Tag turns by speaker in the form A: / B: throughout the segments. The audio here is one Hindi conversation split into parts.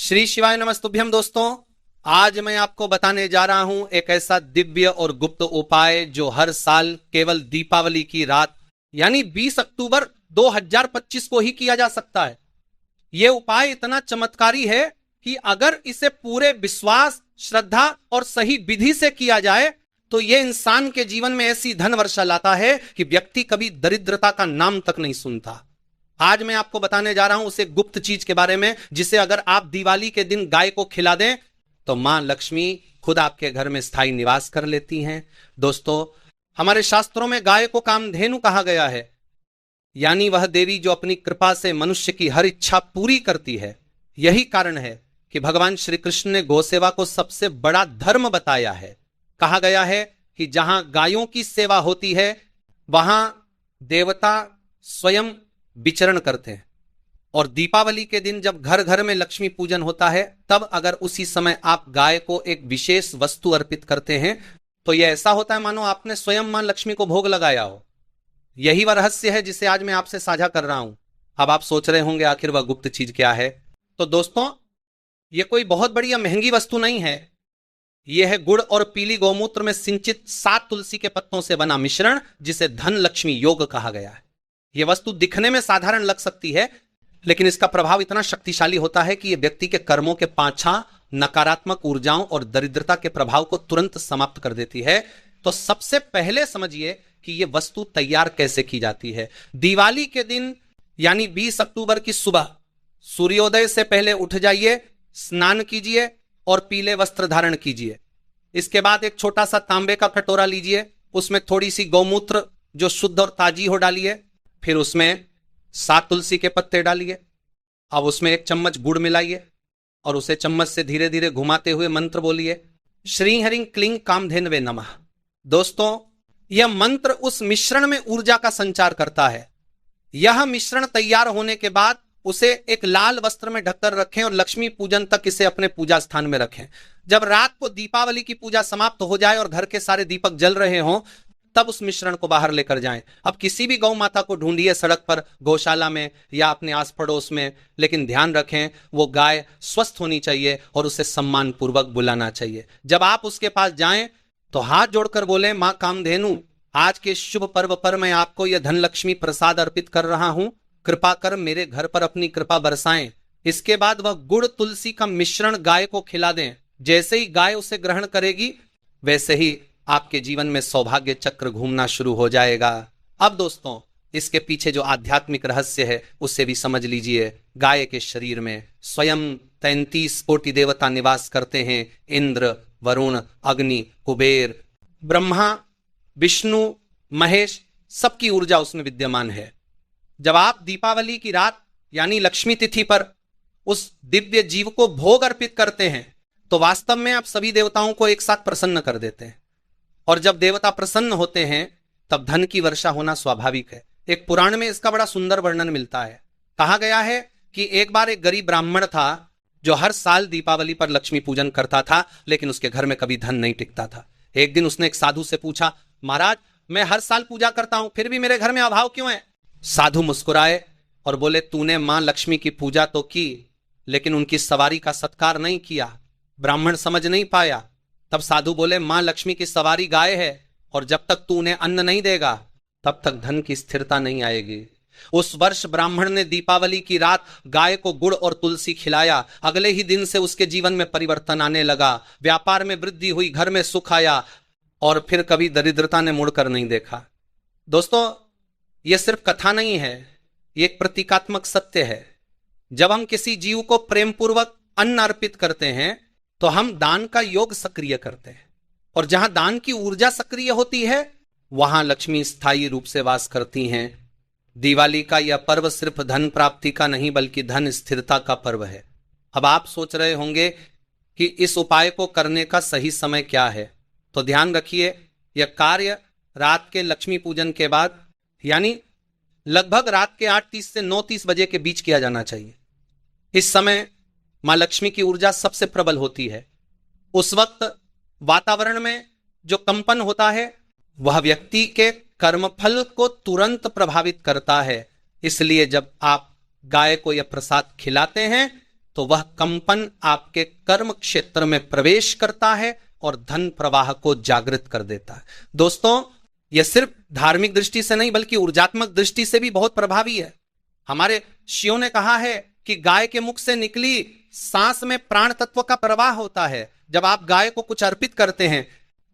A: श्री शिवाय नमस्तुभ्यम। दोस्तों, आज मैं आपको बताने जा रहा हूं एक ऐसा दिव्य और गुप्त उपाय जो हर साल केवल दीपावली की रात यानी 20 अक्टूबर 2025 को ही किया जा सकता है। यह उपाय इतना चमत्कारी है कि अगर इसे पूरे विश्वास, श्रद्धा और सही विधि से किया जाए तो यह इंसान के जीवन में ऐसी धन वर्षा लाता है कि व्यक्ति कभी दरिद्रता का नाम तक नहीं सुनता। आज मैं आपको बताने जा रहा हूं उस एक गुप्त चीज के बारे में जिसे अगर आप दिवाली के दिन गाय को खिला दें तो मां लक्ष्मी खुद आपके घर में स्थायी निवास कर लेती हैं। दोस्तों, हमारे शास्त्रों में गाय को कामधेनु कहा गया है, यानी वह देवी जो अपनी कृपा से मनुष्य की हर इच्छा पूरी करती है। यही कारण है कि भगवान श्री कृष्ण ने गौसेवा को सबसे बड़ा धर्म बताया है। कहा गया है कि जहां गायों की सेवा होती है वहां देवता स्वयं विचरण करते हैं। और दीपावली के दिन जब घर घर में लक्ष्मी पूजन होता है तब अगर उसी समय आप गाय को एक विशेष वस्तु अर्पित करते हैं तो यह ऐसा होता है मानो आपने स्वयं मां लक्ष्मी को भोग लगाया हो। यही वह रहस्य है जिसे आज मैं आपसे साझा कर रहा हूं। अब आप सोच रहे होंगे आखिर वह गुप्त चीज क्या है। तो दोस्तों, यह कोई बहुत बड़ी या महंगी वस्तु नहीं है। यह है गुड़ और पीली गौमूत्र में सिंचित 7 तुलसी के पत्तों से बना मिश्रण जिसे धन लक्ष्मी योग कहा गया है। यह वस्तु दिखने में साधारण लग सकती है, लेकिन इसका प्रभाव इतना शक्तिशाली होता है कि यह व्यक्ति के कर्मों के पांछा, नकारात्मक ऊर्जाओं और दरिद्रता के प्रभाव को तुरंत समाप्त कर देती है। तो सबसे पहले समझिए कि यह वस्तु तैयार कैसे की जाती है। दिवाली के दिन यानी 20 अक्टूबर की सुबह सूर्योदय से पहले उठ जाइए, स्नान कीजिए और पीले वस्त्र धारण कीजिए। इसके बाद एक छोटा सा तांबे का कटोरा लीजिए, उसमें थोड़ी सी गौमूत्र जो शुद्ध और ताजी हो डालिए। फिर उसमें 7 तुलसी के पत्ते डालिए। अब उसमें 1 चम्मच गुड़ मिलाइए और उसे चम्मच से धीरे धीरे घुमाते हुए मंत्र बोलिए, श्री हरिं क्लीं कामधेनवे नमः। दोस्तों, यह मंत्र उस मिश्रण में ऊर्जा का संचार करता है। यह मिश्रण तैयार होने के बाद उसे एक लाल वस्त्र में ढककर रखें और लक्ष्मी पूजन तक इसे अपने पूजा स्थान में रखें। जब रात को दीपावली की पूजा समाप्त हो जाए और घर के सारे दीपक जल रहे हों तब उस मिश्रण को बाहर लेकर जाएं। अब किसी भी गौ माता को ढूंढिए, सड़क पर, गौशाला में या अपने आस पड़ोस में, लेकिन ध्यान रखें वो गाय स्वस्थ होनी चाहिए और उसे सम्मान पूर्वक बुलाना चाहिए। जब आप उसके पास जाएं तो हाथ जोड़कर बोलें, मां कामधेनु, आज के शुभ पर्व पर मैं आपको यह धन लक्ष्मी प्रसाद अर्पित कर रहा हूं। कृपा कर मेरे घर पर अपनी कृपा बरसाएं। इसके बाद वह गुड़ तुलसी का मिश्रण गाय को खिला दें। जैसे ही गाय उसे ग्रहण करेगी वैसे ही आपके जीवन में सौभाग्य चक्र घूमना शुरू हो जाएगा। अब दोस्तों, इसके पीछे जो आध्यात्मिक रहस्य है उसे भी समझ लीजिए। गाय के शरीर में स्वयं 33 कोटि देवता निवास करते हैं। इंद्र, वरुण, अग्नि, कुबेर, ब्रह्मा, विष्णु, महेश, सबकी ऊर्जा उसमें विद्यमान है। जब आप दीपावली की रात यानी लक्ष्मी तिथि पर उस दिव्य जीव को भोग अर्पित करते हैं तो वास्तव में आप सभी देवताओं को एक साथ प्रसन्न कर देते हैं। और जब देवता प्रसन्न होते हैं तब धन की वर्षा होना स्वाभाविक है। एक पुराण में इसका बड़ा सुंदर वर्णन मिलता है। कहा गया है कि एक बार एक गरीब ब्राह्मण था जो हर साल दीपावली पर लक्ष्मी पूजन करता था, लेकिन उसके घर में कभी धन नहीं टिकता था। एक दिन उसने एक साधु से पूछा, महाराज, मैं हर साल पूजा करता हूं फिर भी मेरे घर में अभाव क्यों है? साधु मुस्कुराए और बोले, तूने मां लक्ष्मी की पूजा तो की लेकिन उनकी सवारी का सत्कार नहीं किया। ब्राह्मण समझ नहीं पाया। तब साधु बोले, मां लक्ष्मी की सवारी गाय है और जब तक तू उन्हें अन्न नहीं देगा तब तक धन की स्थिरता नहीं आएगी। उस वर्ष ब्राह्मण ने दीपावली की रात गाय को गुड़ और तुलसी खिलाया। अगले ही दिन से उसके जीवन में परिवर्तन आने लगा। व्यापार में वृद्धि हुई, घर में सुख आया और फिर कभी दरिद्रता ने मुड़कर नहीं देखा। दोस्तों, यह सिर्फ कथा नहीं है, यह एक प्रतीकात्मक सत्य है। जब हम किसी जीव को प्रेम पूर्वक अन्न अर्पित करते हैं तो हम दान का योग सक्रिय करते हैं, और जहां दान की ऊर्जा सक्रिय होती है वहां लक्ष्मी स्थायी रूप से वास करती हैं। दिवाली का यह पर्व सिर्फ धन प्राप्ति का नहीं बल्कि धन स्थिरता का पर्व है। अब आप सोच रहे होंगे कि इस उपाय को करने का सही समय क्या है। तो ध्यान रखिए, यह कार्य रात के लक्ष्मी पूजन के बाद यानी लगभग रात के 8:30 से 9:30 बजे के बीच किया जाना चाहिए। इस समय मां लक्ष्मी की ऊर्जा सबसे प्रबल होती है। उस वक्त वातावरण में जो कंपन होता है वह व्यक्ति के कर्मफल को तुरंत प्रभावित करता है। इसलिए जब आप गाय को यह प्रसाद खिलाते हैं तो वह कंपन आपके कर्म क्षेत्र में प्रवेश करता है और धन प्रवाह को जागृत कर देता है। दोस्तों, यह सिर्फ धार्मिक दृष्टि से नहीं बल्कि ऊर्जात्मक दृष्टि से भी बहुत प्रभावी है। हमारे ऋषियों ने कहा है कि गाय के मुख से निकली सांस में प्राण तत्व का प्रवाह होता है। जब आप गाय को कुछ अर्पित करते हैं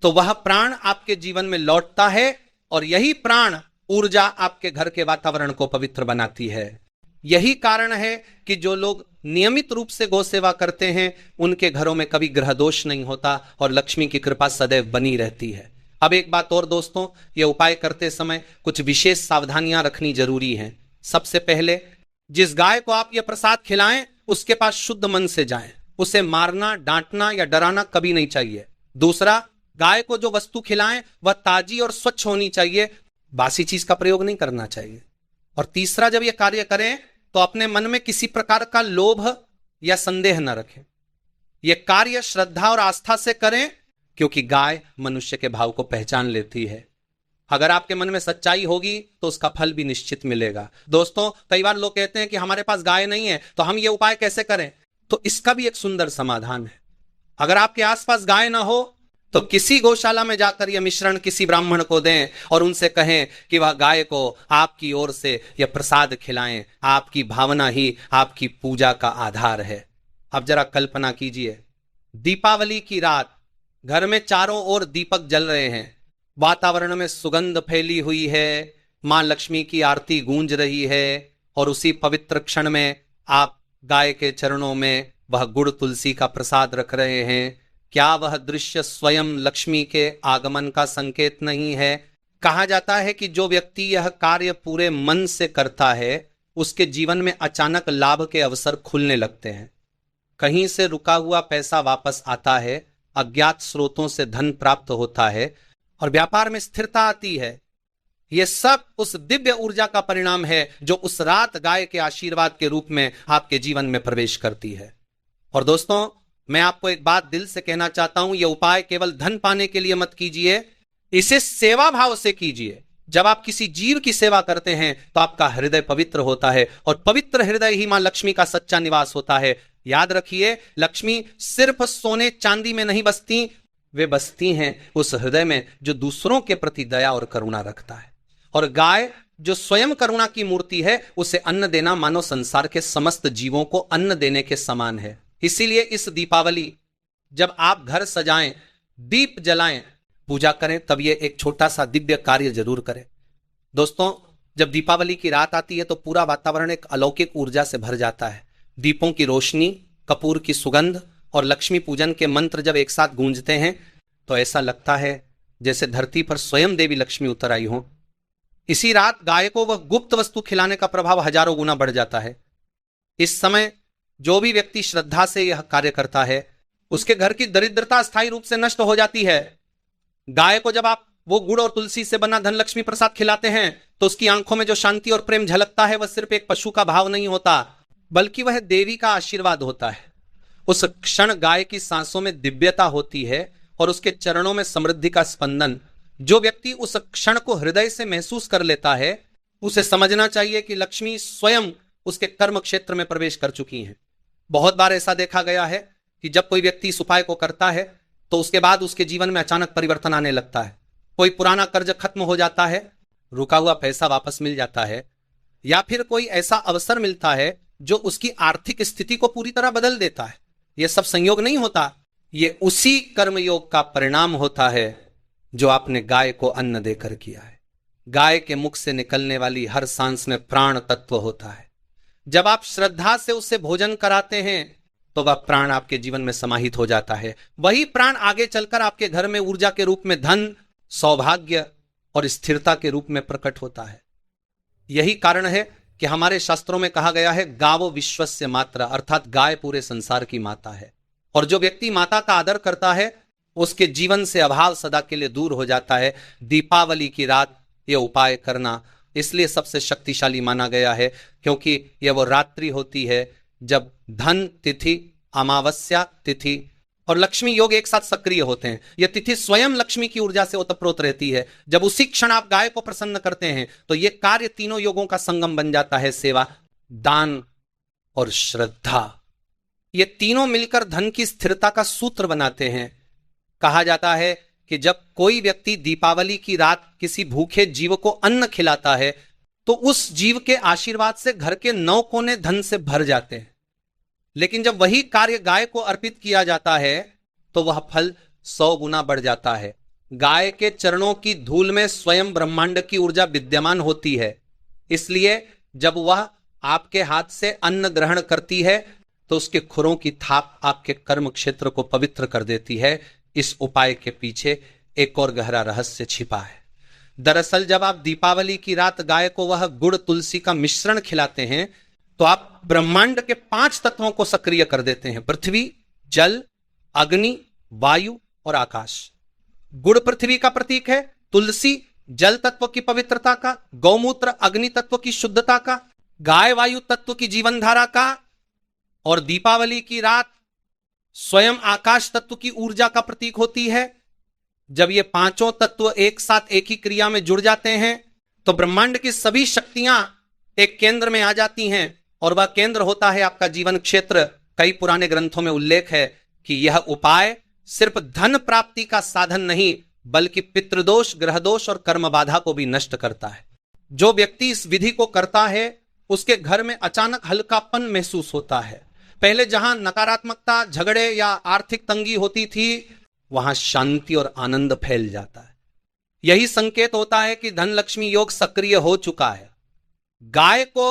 A: तो वह प्राण आपके जीवन में लौटता है और यही प्राण ऊर्जा आपके घर के वातावरण को पवित्र बनाती है। यही कारण है कि जो लोग नियमित रूप से गौ सेवा करते हैं उनके घरों में कभी ग्रह दोष नहीं होता और लक्ष्मी की कृपा सदैव बनी रहती है। अब एक बात और दोस्तों, ये उपाय करते समय कुछ विशेष सावधानियां रखनी जरूरी हैं। सबसे पहले, जिस गाय को आप ये प्रसाद खिलाएं उसके पास शुद्ध मन से जाएं। उसे मारना, डांटना या डराना कभी नहीं चाहिए। दूसरा, गाय को जो वस्तु खिलाएं वह ताजी और स्वच्छ होनी चाहिए, बासी चीज का प्रयोग नहीं करना चाहिए। और तीसरा, जब यह कार्य करें तो अपने मन में किसी प्रकार का लोभ या संदेह न रखें। यह कार्य श्रद्धा और आस्था से करें, क्योंकि गाय मनुष्य के भाव को पहचान लेती है। अगर आपके मन में सच्चाई होगी तो उसका फल भी निश्चित मिलेगा। दोस्तों, कई बार लोग कहते हैं कि हमारे पास गाय नहीं है तो हम ये उपाय कैसे करें, तो इसका भी एक सुंदर समाधान है। अगर आपके आसपास गाय ना हो तो किसी गौशाला में जाकर यह मिश्रण किसी ब्राह्मण को दें और उनसे कहें कि वह गाय को आपकी ओर से यह प्रसाद खिलाएं। आपकी भावना ही आपकी पूजा का आधार है। अब जरा कल्पना कीजिए, दीपावली की रात, घर में चारों ओर दीपक जल रहे हैं, वातावरण में सुगंध फैली हुई है, मां लक्ष्मी की आरती गूंज रही है और उसी पवित्र क्षण में आप गाय के चरणों में वह गुड़ तुलसी का प्रसाद रख रहे हैं। क्या वह दृश्य स्वयं लक्ष्मी के आगमन का संकेत नहीं है? कहा जाता है कि जो व्यक्ति यह कार्य पूरे मन से करता है उसके जीवन में अचानक लाभ के अवसर खुलने लगते हैं। कहीं से रुका हुआ पैसा वापस आता है, अज्ञात स्रोतों से धन प्राप्त होता है और व्यापार में स्थिरता आती है। यह सब उस दिव्य ऊर्जा का परिणाम है जो उस रात गाय के आशीर्वाद के रूप में आपके जीवन में प्रवेश करती है। और दोस्तों, मैं आपको एक बात दिल से कहना चाहता हूं, यह उपाय केवल धन पाने के लिए मत कीजिए, इसे सेवा भाव से कीजिए। जब आप किसी जीव की सेवा करते हैं तो आपका हृदय पवित्र होता है और पवित्र हृदय ही मां लक्ष्मी का सच्चा निवास होता है। याद रखिए, लक्ष्मी सिर्फ सोने चांदी में नहीं बसती, वे बसती हैं उस हृदय में जो दूसरों के प्रति दया और करुणा रखता है। और गाय जो स्वयं करुणा की मूर्ति है, उसे अन्न देना मानो संसार के समस्त जीवों को अन्न देने के समान है। इसीलिए इस दीपावली जब आप घर सजाएं, दीप जलाएं, पूजा करें, तब ये एक छोटा सा दिव्य कार्य जरूर करें। दोस्तों, जब दीपावली की रात आती है तो पूरा वातावरण एक अलौकिक ऊर्जा से भर जाता है। दीपों की रोशनी, कपूर की सुगंध और लक्ष्मी पूजन के मंत्र जब एक साथ गूंजते हैं तो ऐसा लगता है जैसे धरती पर स्वयं देवी लक्ष्मी उतर आई हो। इसी रात गाय को वह गुप्त वस्तु खिलाने का प्रभाव हजारों गुना बढ़ जाता है। इस समय जो भी व्यक्ति श्रद्धा से यह कार्य करता है उसके घर की दरिद्रता स्थायी रूप से नष्ट हो जाती है। गाय को जब आप वो गुड़ और तुलसी से बना धनलक्ष्मी प्रसाद खिलाते हैं तो उसकी आंखों में जो शांति और प्रेम झलकता है वह सिर्फ एक पशु का भाव नहीं होता बल्कि वह देवी का आशीर्वाद होता है। उस क्षण गाय की सांसों में दिव्यता होती है और उसके चरणों में समृद्धि का स्पंदन। जो व्यक्ति उस क्षण को हृदय से महसूस कर लेता है उसे समझना चाहिए कि लक्ष्मी स्वयं उसके कर्म क्षेत्र में प्रवेश कर चुकी हैं। बहुत बार ऐसा देखा गया है कि जब कोई व्यक्ति इस उपाय को करता है तो उसके बाद उसके जीवन में अचानक परिवर्तन आने लगता है। कोई पुराना कर्ज खत्म हो जाता है, रुका हुआ पैसा वापस मिल जाता है, या फिर कोई ऐसा अवसर मिलता है जो उसकी आर्थिक स्थिति को पूरी तरह बदल देता है। यह सब संयोग नहीं होता, ये उसी कर्मयोग का परिणाम होता है जो आपने गाय को अन्न देकर किया है। गाय के मुख से निकलने वाली हर सांस में प्राण तत्व होता है। जब आप श्रद्धा से उससे भोजन कराते हैं तो वह प्राण आपके जीवन में समाहित हो जाता है। वही प्राण आगे चलकर आपके घर में ऊर्जा के रूप में धन, सौभाग्य और स्थिरता के रूप में प्रकट होता है। यही कारण है कि हमारे शास्त्रों में कहा गया है गावो विश्वस्य मात्रा, अर्थात गाय पूरे संसार की माता है। और जो व्यक्ति माता का आदर करता है उसके जीवन से अभाव सदा के लिए दूर हो जाता है। दीपावली की रात यह उपाय करना इसलिए सबसे शक्तिशाली माना गया है क्योंकि यह वो रात्रि होती है जब धन तिथि, अमावस्या तिथि और लक्ष्मी योग एक साथ सक्रिय होते हैं। यह तिथि स्वयं लक्ष्मी की ऊर्जा से ओतप्रोत रहती है। जब उसी क्षण आप गाय को प्रसन्न करते हैं तो यह कार्य तीनों योगों का संगम बन जाता है, सेवा, दान और श्रद्धा। ये तीनों मिलकर धन की स्थिरता का सूत्र बनाते हैं। कहा जाता है कि जब कोई व्यक्ति दीपावली की रात किसी भूखे जीव को अन्न खिलाता है तो उस जीव के आशीर्वाद से घर के 9 कोने धन से भर जाते हैं। लेकिन जब वही कार्य गाय को अर्पित किया जाता है तो वह फल 100 गुना बढ़ जाता है। गाय के चरणों की धूल में स्वयं ब्रह्मांड की ऊर्जा विद्यमान होती है, इसलिए जब वह आपके हाथ से अन्न ग्रहण करती है तो उसके खुरों की थाप आपके कर्म क्षेत्र को पवित्र कर देती है। इस उपाय के पीछे एक और गहरा रहस्य छिपा है। दरअसल जब आप दीपावली की रात गाय को वह गुड़ तुलसी का मिश्रण खिलाते हैं तो आप ब्रह्मांड के 5 तत्वों को सक्रिय कर देते हैं: पृथ्वी, जल, अग्नि, वायु और आकाश। गुड़ पृथ्वी का प्रतीक है, तुलसी जल तत्व की पवित्रता का, गौमूत्र अग्नि तत्व की शुद्धता का, गाय वायु तत्व की जीवन धारा का, और दीपावली की रात स्वयं आकाश तत्व की ऊर्जा का प्रतीक होती है। जब ये 5 तत्व एक साथ एक ही क्रिया में जुड़ जाते हैं तो ब्रह्मांड की सभी शक्तियां एक केंद्र में आ जाती हैं और वह केंद्र होता है आपका जीवन क्षेत्र। कई पुराने ग्रंथों में उल्लेख है कि यह उपाय सिर्फ धन प्राप्ति का साधन नहीं बल्कि पितृदोष, ग्रह दोष और कर्म बाधा को भी नष्ट करता है। जो व्यक्ति इस विधि को करता है उसके घर में अचानक हल्कापन महसूस होता है। पहले जहां नकारात्मकता, झगड़े या आर्थिक तंगी होती थी वहां शांति और आनंद फैल जाता है। यही संकेत होता है कि धन लक्ष्मी योग सक्रिय हो चुका है। गाय को